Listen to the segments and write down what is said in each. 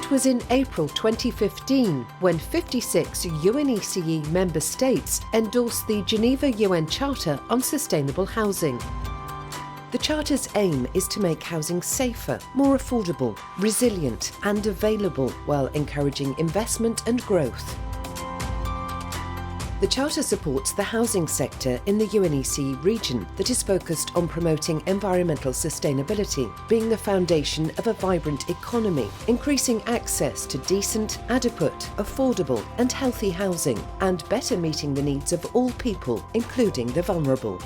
It was in April 2015 when 56 UNECE member states endorsed the Geneva UN Charter on Sustainable Housing. The Charter's aim is to make housing safer, more affordable, resilient and available while encouraging investment and growth. The Charter supports the housing sector in the UNECE region that is focused on promoting environmental sustainability, being the foundation of a vibrant economy, increasing access to decent, adequate, affordable and healthy housing, and better meeting the needs of all people, including the vulnerable.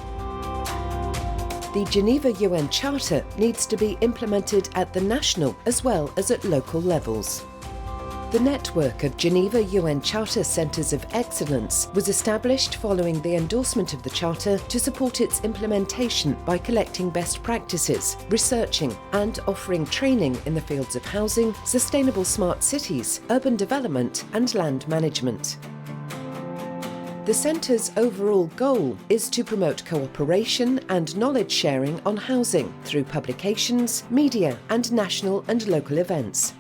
The Geneva UN Charter needs to be implemented at the national as well as at local levels. The network of Geneva UN Charter Centres of Excellence was established following the endorsement of the Charter to support its implementation by collecting best practices, researching and offering training in the fields of housing, sustainable smart cities, urban development and land management. The Centre's overall goal is to promote cooperation and knowledge sharing on housing through publications, media and national and local events.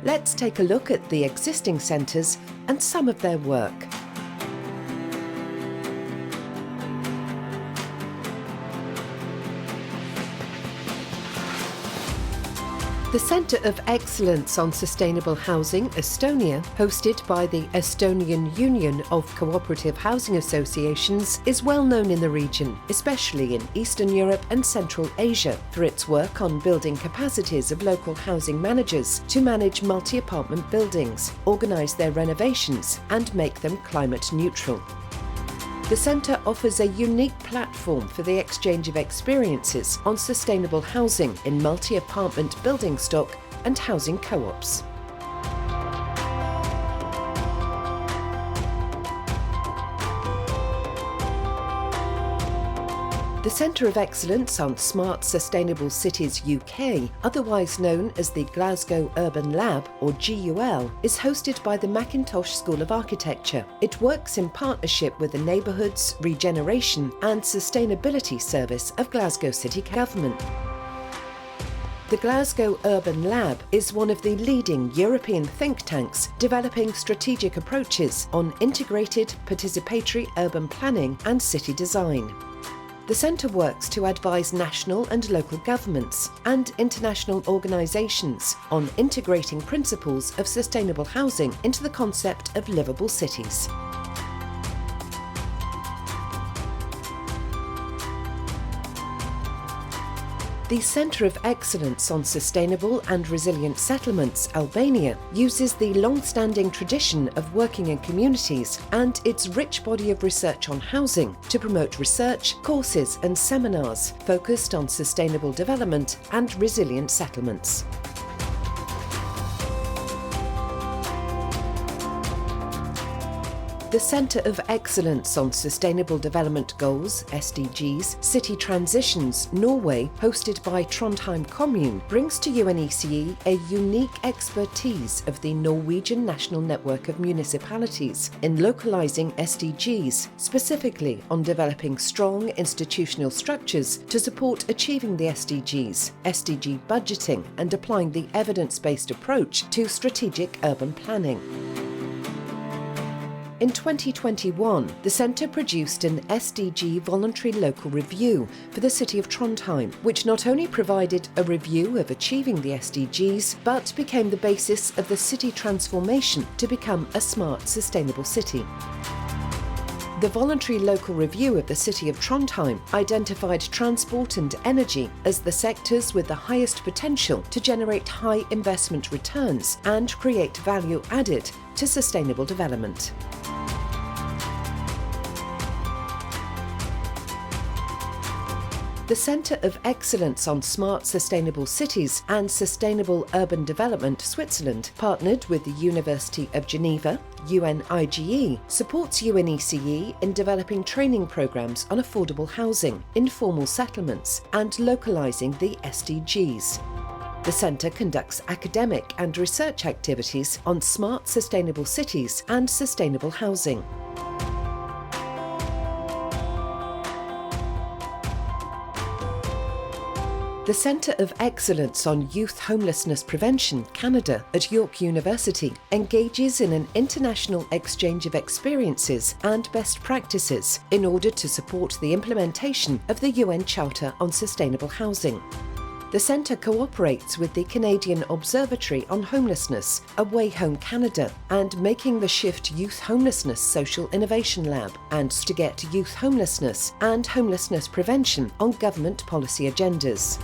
Let's take a look at the existing centres and some of their work. The Centre of Excellence on Sustainable Housing, Estonia, hosted by the Estonian Union of Cooperative Housing Associations, is well known in the region, especially in Eastern Europe and Central Asia, for its work on building capacities of local housing managers to manage multi-apartment buildings, organise their renovations and make them climate neutral. The Centre offers a unique platform for the exchange of experiences on sustainable housing in multi-apartment building stock and housing co-ops. The Centre of Excellence on Smart Sustainable Cities UK, otherwise known as the Glasgow Urban Lab or GUL, is hosted by the Mackintosh School of Architecture. It works in partnership with the Neighbourhoods, Regeneration and Sustainability Service of Glasgow City Government. The Glasgow Urban Lab is one of the leading European think tanks developing strategic approaches on integrated participatory urban planning and city design. The Centre works to advise national and local governments and international organisations on integrating principles of sustainable housing into the concept of livable cities. The Centre of Excellence on Sustainable and Resilient Settlements, Albania, uses the long-standing tradition of working in communities and its rich body of research on housing to promote research, courses and seminars focused on sustainable development and resilient settlements. The Centre of Excellence on Sustainable Development Goals, SDGs, City Transitions, Norway, hosted by Trondheim Commune, brings to UNECE a unique expertise of the Norwegian National Network of Municipalities in localising SDGs, specifically on developing strong institutional structures to support achieving the SDGs, SDG budgeting and applying the evidence-based approach to strategic urban planning. In 2021, the Centre produced an SDG voluntary local review for the city of Trondheim, which not only provided a review of achieving the SDGs, but became the basis of the city transformation to become a smart, sustainable city. The voluntary local review of the city of Trondheim identified transport and energy as the sectors with the highest potential to generate high investment returns and create value added to sustainable development. The Centre of Excellence on Smart Sustainable Cities and Sustainable Urban Development, Switzerland, partnered with the University of Geneva, UNIGE, supports UNECE in developing training programmes on affordable housing, informal settlements and localising the SDGs. The Centre conducts academic and research activities on smart sustainable cities and sustainable housing. The The Centre of Excellence on Youth Homelessness Prevention, Canada, at York University engages in an international exchange of experiences and best practices in order to support the implementation of the UN Charter on Sustainable Housing. The Centre cooperates with the Canadian Observatory on Homelessness, Away Home Canada, and Making the Shift Youth Homelessness Social Innovation Lab, and to get youth homelessness and homelessness prevention on government policy agendas.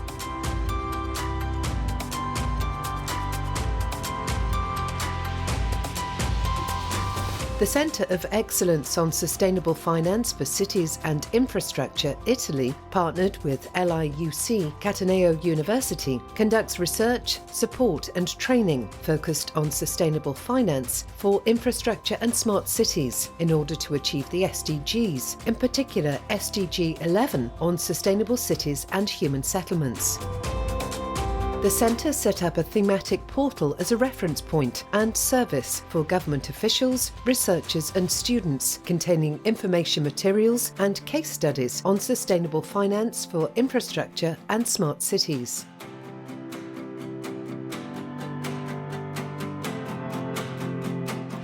The Centre of Excellence on Sustainable Finance for Cities and Infrastructure, Italy, partnered with LIUC Cataneo University, conducts research, support and training focused on sustainable finance for infrastructure and smart cities in order to achieve the SDGs, in particular SDG 11 on sustainable cities and human settlements. The Centre set up a thematic portal as a reference point and service for government officials, researchers and students, containing information materials and case studies on sustainable finance for infrastructure and smart cities.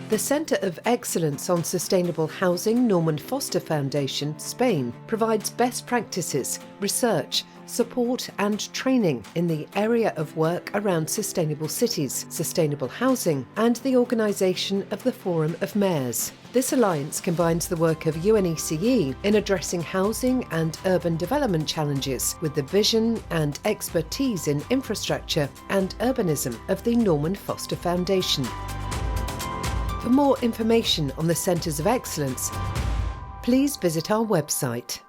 The Centre of Excellence on Sustainable Housing Norman Foster Foundation, Spain, provides best practices, research, support and training in the area of work around sustainable cities, sustainable housing and the organisation of the Forum of Mayors. This alliance combines the work of UNECE in addressing housing and urban development challenges with the vision and expertise in infrastructure and urbanism of the Norman Foster Foundation. For more information on the Centres of Excellence, please visit our website.